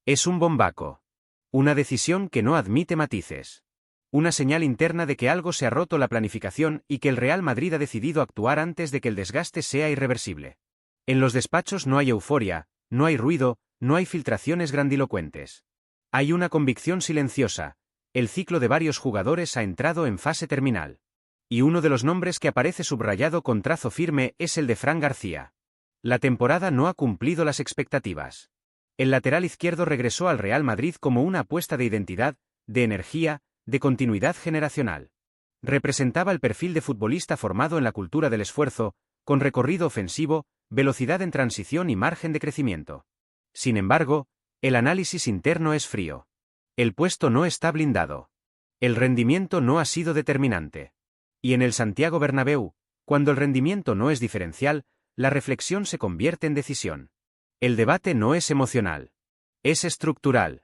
Es un bombaco. Una decisión que no admite matices. Una señal interna de que algo se ha roto la planificación y que el Real Madrid ha decidido actuar antes de que el desgaste sea irreversible. En los despachos no hay euforia, no hay ruido, no hay filtraciones grandilocuentes. Hay una convicción silenciosa. El ciclo de varios jugadores ha entrado en fase terminal. Y uno de los nombres que aparece subrayado con trazo firme es el de Fran García. La temporada no ha cumplido las expectativas. El lateral izquierdo regresó al Real Madrid como una apuesta de identidad, de energía, de continuidad generacional. Representaba el perfil de futbolista formado en la cultura del esfuerzo, con recorrido ofensivo, velocidad en transición y margen de crecimiento. Sin embargo, el análisis interno es frío. El puesto no está blindado. El rendimiento no ha sido determinante. Y en el Santiago Bernabéu, cuando el rendimiento no es diferencial, la reflexión se convierte en decisión. El debate no es emocional. Es estructural.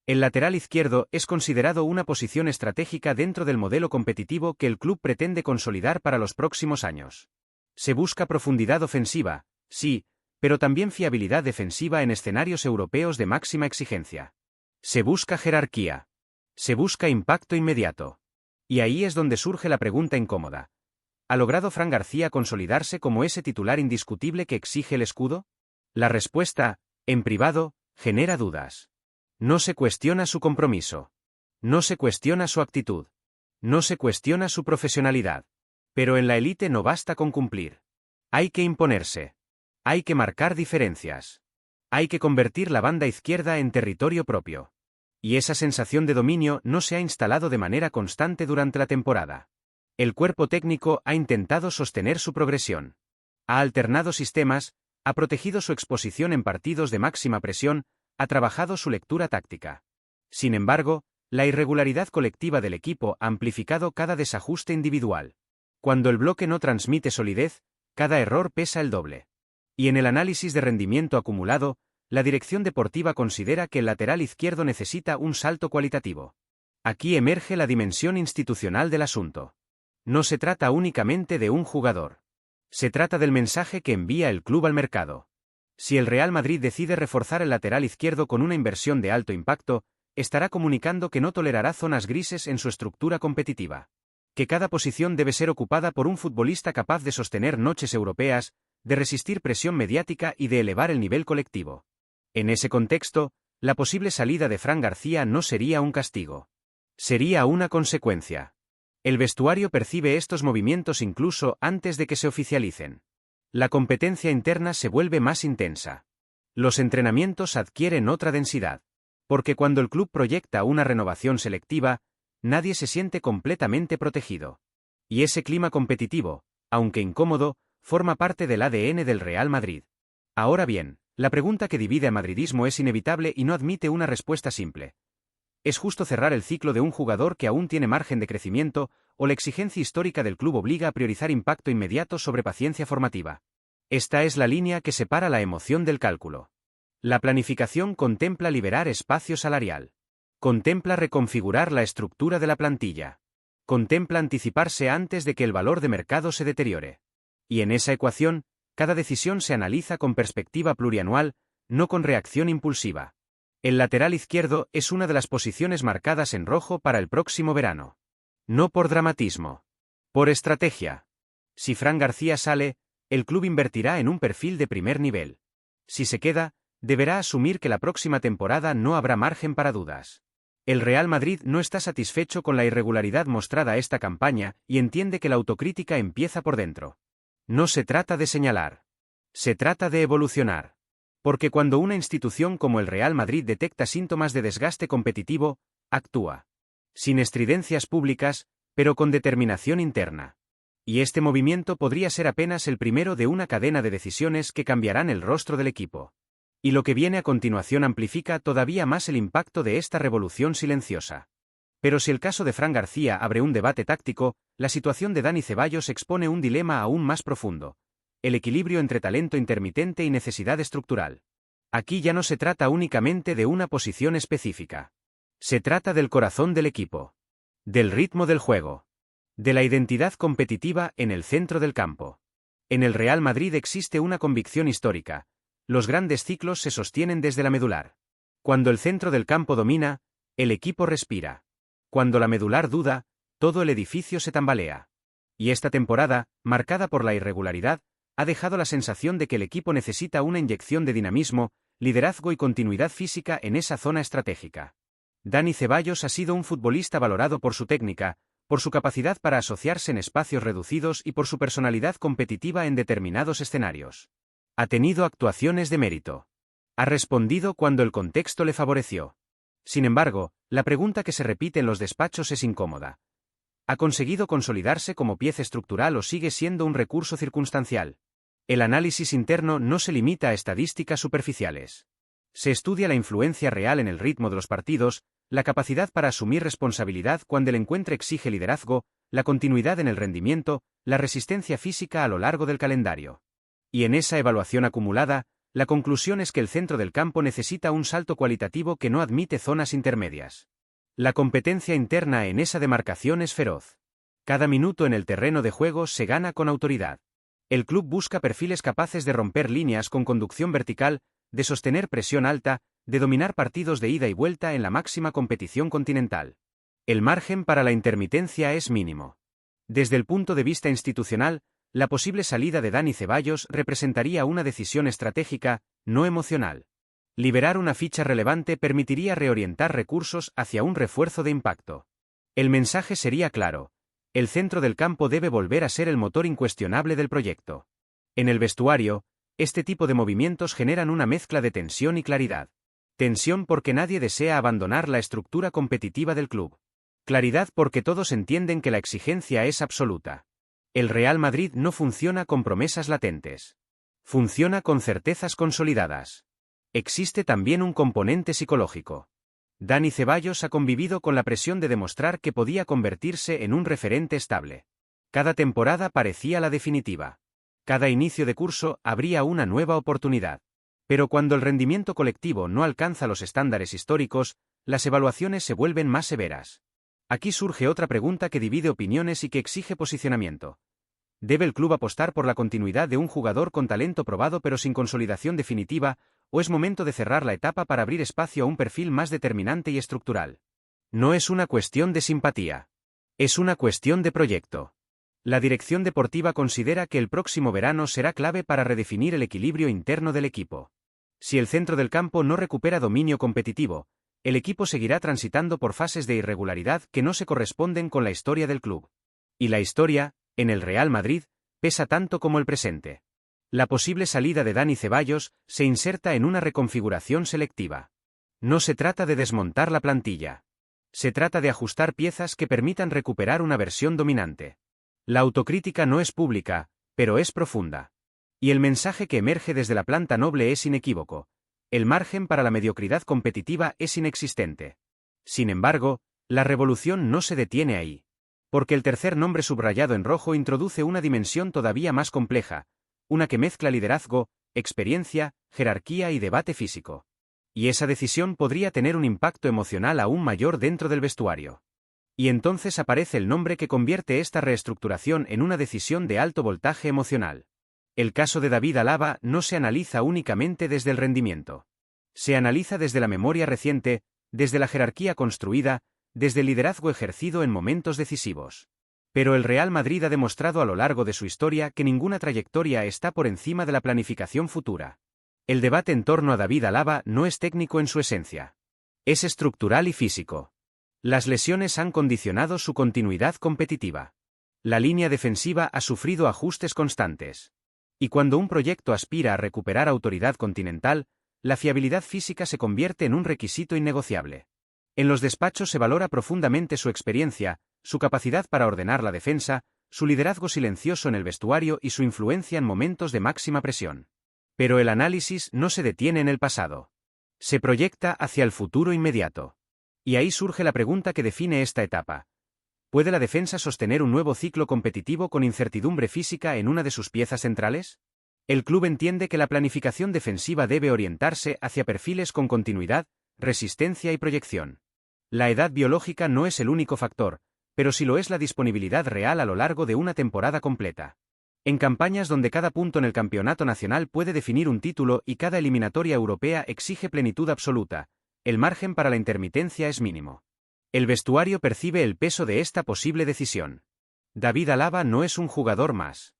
El lateral izquierdo es considerado una posición estratégica dentro del modelo competitivo que el club pretende consolidar para los próximos años. Se busca profundidad ofensiva, sí, pero también fiabilidad defensiva en escenarios europeos de máxima exigencia. Se busca jerarquía. Se busca impacto inmediato. Y ahí es donde surge la pregunta incómoda. ¿Ha logrado Fran García consolidarse como ese titular indiscutible que exige el escudo? La respuesta, en privado, genera dudas. No se cuestiona su compromiso. No se cuestiona su actitud. No se cuestiona su profesionalidad. Pero en la élite no basta con cumplir. Hay que imponerse. Hay que marcar diferencias. Hay que convertir la banda izquierda en territorio propio. Y esa sensación de dominio no se ha instalado de manera constante durante la temporada. El cuerpo técnico ha intentado sostener su progresión. Ha alternado sistemas, ha protegido su exposición en partidos de máxima presión, ha trabajado su lectura táctica. Sin embargo, la irregularidad colectiva del equipo ha amplificado cada desajuste individual. Cuando el bloque no transmite solidez, cada error pesa el doble. Y en el análisis de rendimiento acumulado, la dirección deportiva considera que el lateral izquierdo necesita un salto cualitativo. Aquí emerge la dimensión institucional del asunto. No se trata únicamente de un jugador. Se trata del mensaje que envía el club al mercado. Si el Real Madrid decide reforzar el lateral izquierdo con una inversión de alto impacto, estará comunicando que no tolerará zonas grises en su estructura competitiva. Que cada posición debe ser ocupada por un futbolista capaz de sostener noches europeas, de resistir presión mediática y de elevar el nivel colectivo. En ese contexto, la posible salida de Fran García no sería un castigo. Sería una consecuencia. El vestuario percibe estos movimientos incluso antes de que se oficialicen. La competencia interna se vuelve más intensa. Los entrenamientos adquieren otra densidad. Porque cuando el club proyecta una renovación selectiva, nadie se siente completamente protegido. Y ese clima competitivo, aunque incómodo, forma parte del ADN del Real Madrid. Ahora bien, la pregunta que divide a madridismo es inevitable y no admite una respuesta simple. ¿Es justo cerrar el ciclo de un jugador que aún tiene margen de crecimiento, o la exigencia histórica del club obliga a priorizar impacto inmediato sobre paciencia formativa? Esta es la línea que separa la emoción del cálculo. La planificación contempla liberar espacio salarial. Contempla reconfigurar la estructura de la plantilla. Contempla anticiparse antes de que el valor de mercado se deteriore. Y en esa ecuación, cada decisión se analiza con perspectiva plurianual, no con reacción impulsiva. El lateral izquierdo es una de las posiciones marcadas en rojo para el próximo verano. No por dramatismo. Por estrategia. Si Fran García sale, el club invertirá en un perfil de primer nivel. Si se queda, deberá asumir que la próxima temporada no habrá margen para dudas. El Real Madrid no está satisfecho con la irregularidad mostrada esta campaña y entiende que la autocrítica empieza por dentro. No se trata de señalar. Se trata de evolucionar. Porque cuando una institución como el Real Madrid detecta síntomas de desgaste competitivo, actúa. Sin estridencias públicas, pero con determinación interna. Y este movimiento podría ser apenas el primero de una cadena de decisiones que cambiarán el rostro del equipo. Y lo que viene a continuación amplifica todavía más el impacto de esta revolución silenciosa. Pero si el caso de Fran García abre un debate táctico, la situación de Dani Ceballos expone un dilema aún más profundo. El equilibrio entre talento intermitente y necesidad estructural. Aquí ya no se trata únicamente de una posición específica. Se trata del corazón del equipo. Del ritmo del juego. De la identidad competitiva en el centro del campo. En el Real Madrid existe una convicción histórica. Los grandes ciclos se sostienen desde la medular. Cuando el centro del campo domina, el equipo respira. Cuando la medular duda, todo el edificio se tambalea. Y esta temporada, marcada por la irregularidad, ha dejado la sensación de que el equipo necesita una inyección de dinamismo, liderazgo y continuidad física en esa zona estratégica. Dani Ceballos ha sido un futbolista valorado por su técnica, por su capacidad para asociarse en espacios reducidos y por su personalidad competitiva en determinados escenarios. Ha tenido actuaciones de mérito. Ha respondido cuando el contexto le favoreció. Sin embargo, la pregunta que se repite en los despachos es incómoda. ¿Ha conseguido consolidarse como pieza estructural o sigue siendo un recurso circunstancial? El análisis interno no se limita a estadísticas superficiales. Se estudia la influencia real en el ritmo de los partidos, la capacidad para asumir responsabilidad cuando el encuentro exige liderazgo, la continuidad en el rendimiento, la resistencia física a lo largo del calendario. Y en esa evaluación acumulada, la conclusión es que el centro del campo necesita un salto cualitativo que no admite zonas intermedias. La competencia interna en esa demarcación es feroz. Cada minuto en el terreno de juego se gana con autoridad. El club busca perfiles capaces de romper líneas con conducción vertical, de sostener presión alta, de dominar partidos de ida y vuelta en la máxima competición continental. El margen para la intermitencia es mínimo. Desde el punto de vista institucional, la posible salida de Dani Ceballos representaría una decisión estratégica, no emocional. Liberar una ficha relevante permitiría reorientar recursos hacia un refuerzo de impacto. El mensaje sería claro. El centro del campo debe volver a ser el motor incuestionable del proyecto. En el vestuario, este tipo de movimientos generan una mezcla de tensión y claridad. Tensión porque nadie desea abandonar la estructura competitiva del club. Claridad porque todos entienden que la exigencia es absoluta. El Real Madrid no funciona con promesas latentes. Funciona con certezas consolidadas. Existe también un componente psicológico. Dani Ceballos ha convivido con la presión de demostrar que podía convertirse en un referente estable. Cada temporada parecía la definitiva. Cada inicio de curso abría una nueva oportunidad. Pero cuando el rendimiento colectivo no alcanza los estándares históricos, las evaluaciones se vuelven más severas. Aquí surge otra pregunta que divide opiniones y que exige posicionamiento. ¿Debe el club apostar por la continuidad de un jugador con talento probado pero sin consolidación definitiva, o es momento de cerrar la etapa para abrir espacio a un perfil más determinante y estructural? No es una cuestión de simpatía. Es una cuestión de proyecto. La dirección deportiva considera que el próximo verano será clave para redefinir el equilibrio interno del equipo. Si el centro del campo no recupera dominio competitivo, el equipo seguirá transitando por fases de irregularidad que no se corresponden con la historia del club. Y la historia, en el Real Madrid, pesa tanto como el presente. La posible salida de Dani Ceballos se inserta en una reconfiguración selectiva. No se trata de desmontar la plantilla. Se trata de ajustar piezas que permitan recuperar una versión dominante. La autocrítica no es pública, pero es profunda. Y el mensaje que emerge desde la planta noble es inequívoco. El margen para la mediocridad competitiva es inexistente. Sin embargo, la revolución no se detiene ahí. Porque el tercer nombre subrayado en rojo introduce una dimensión todavía más compleja, una que mezcla liderazgo, experiencia, jerarquía y debate físico. Y esa decisión podría tener un impacto emocional aún mayor dentro del vestuario. Y entonces aparece el nombre que convierte esta reestructuración en una decisión de alto voltaje emocional. El caso de David Alaba no se analiza únicamente desde el rendimiento. Se analiza desde la memoria reciente, desde la jerarquía construida, desde el liderazgo ejercido en momentos decisivos. Pero el Real Madrid ha demostrado a lo largo de su historia que ninguna trayectoria está por encima de la planificación futura. El debate en torno a David Alaba no es técnico en su esencia. Es estructural y físico. Las lesiones han condicionado su continuidad competitiva. La línea defensiva ha sufrido ajustes constantes. Y cuando un proyecto aspira a recuperar autoridad continental, la fiabilidad física se convierte en un requisito innegociable. En los despachos se valora profundamente su experiencia, su capacidad para ordenar la defensa, su liderazgo silencioso en el vestuario y su influencia en momentos de máxima presión. Pero el análisis no se detiene en el pasado. Se proyecta hacia el futuro inmediato. Y ahí surge la pregunta que define esta etapa. ¿Puede la defensa sostener un nuevo ciclo competitivo con incertidumbre física en una de sus piezas centrales? El club entiende que la planificación defensiva debe orientarse hacia perfiles con continuidad, resistencia y proyección. La edad biológica no es el único factor, pero sí lo es la disponibilidad real a lo largo de una temporada completa. En campañas donde cada punto en el campeonato nacional puede definir un título y cada eliminatoria europea exige plenitud absoluta, El margen para la intermitencia es mínimo. El vestuario percibe el peso de esta posible decisión. David Alaba no es un jugador más.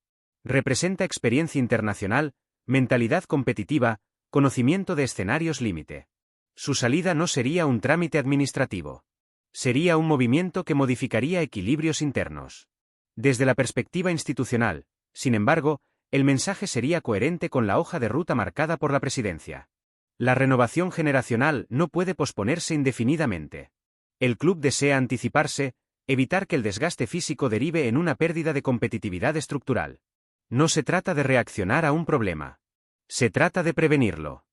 Representa experiencia internacional, mentalidad competitiva, conocimiento de escenarios límite. Su salida no sería un trámite administrativo. Sería un movimiento que modificaría equilibrios internos. Desde la perspectiva institucional, sin embargo, el mensaje sería coherente con la hoja de ruta marcada por la presidencia. La renovación generacional no puede posponerse indefinidamente. El club desea anticiparse, evitar que el desgaste físico derive en una pérdida de competitividad estructural. No se trata de reaccionar a un problema. Se trata de prevenirlo.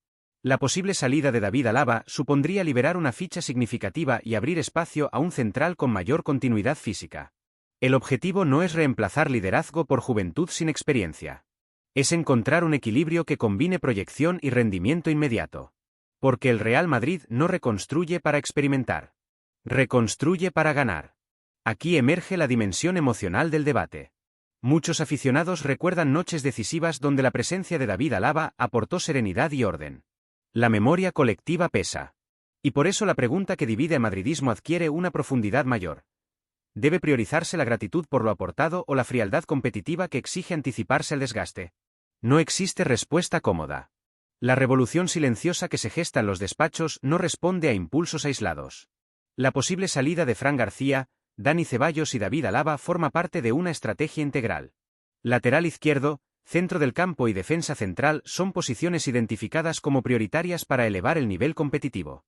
La posible salida de David Alaba supondría liberar una ficha significativa y abrir espacio a un central con mayor continuidad física. El objetivo no es reemplazar liderazgo por juventud sin experiencia. Es encontrar un equilibrio que combine proyección y rendimiento inmediato. Porque el Real Madrid no reconstruye para experimentar. Reconstruye para ganar. Aquí emerge la dimensión emocional del debate. Muchos aficionados recuerdan noches decisivas donde la presencia de David Alaba aportó serenidad y orden. La memoria colectiva pesa. Y por eso la pregunta que divide al madridismo adquiere una profundidad mayor. ¿Debe priorizarse la gratitud por lo aportado o la frialdad competitiva que exige anticiparse al desgaste? No existe respuesta cómoda. La revolución silenciosa que se gesta en los despachos no responde a impulsos aislados. La posible salida de Fran García, Dani Ceballos y David Alaba forma parte de una estrategia integral. Lateral izquierdo, centro del campo y defensa central son posiciones identificadas como prioritarias para elevar el nivel competitivo.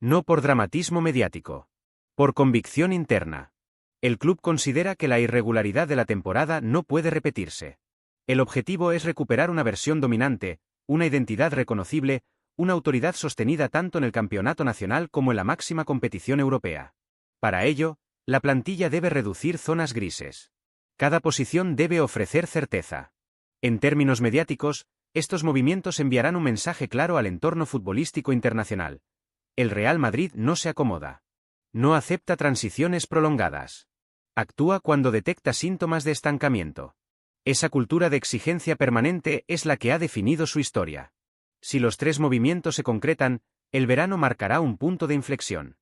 No por dramatismo mediático. Por convicción interna. El club considera que la irregularidad de la temporada no puede repetirse. El objetivo es recuperar una versión dominante, una identidad reconocible, una autoridad sostenida tanto en el campeonato nacional como en la máxima competición europea. Para ello, la plantilla debe reducir zonas grises. Cada posición debe ofrecer certeza. En términos mediáticos, estos movimientos enviarán un mensaje claro al entorno futbolístico internacional. El Real Madrid no se acomoda. No acepta transiciones prolongadas. Actúa cuando detecta síntomas de estancamiento. Esa cultura de exigencia permanente es la que ha definido su historia. Si los tres movimientos se concretan, el verano marcará un punto de inflexión.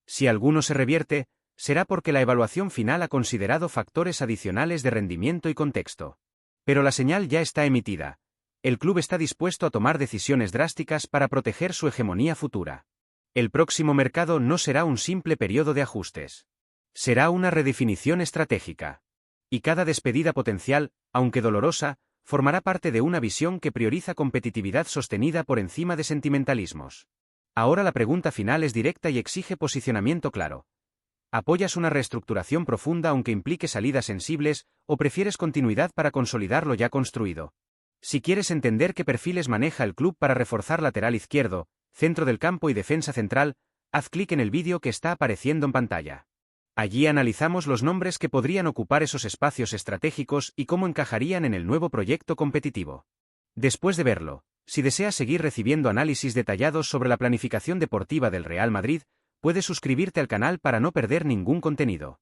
Si alguno se revierte, será porque la evaluación final ha considerado factores adicionales de rendimiento y contexto. Pero la señal ya está emitida. El club está dispuesto a tomar decisiones drásticas para proteger su hegemonía futura. El próximo mercado no será un simple periodo de ajustes. Será una redefinición estratégica. Y cada despedida potencial, aunque dolorosa, formará parte de una visión que prioriza competitividad sostenida por encima de sentimentalismos. Ahora la pregunta final es directa y exige posicionamiento claro. ¿Apoyas una reestructuración profunda aunque implique salidas sensibles, o prefieres continuidad para consolidar lo ya construido? Si quieres entender qué perfiles maneja el club para reforzar lateral izquierdo, centro del campo y defensa central, haz clic en el vídeo que está apareciendo en pantalla. Allí analizamos los nombres que podrían ocupar esos espacios estratégicos y cómo encajarían en el nuevo proyecto competitivo. Después de verlo, si deseas seguir recibiendo análisis detallados sobre la planificación deportiva del Real Madrid, puedes suscribirte al canal para no perder ningún contenido.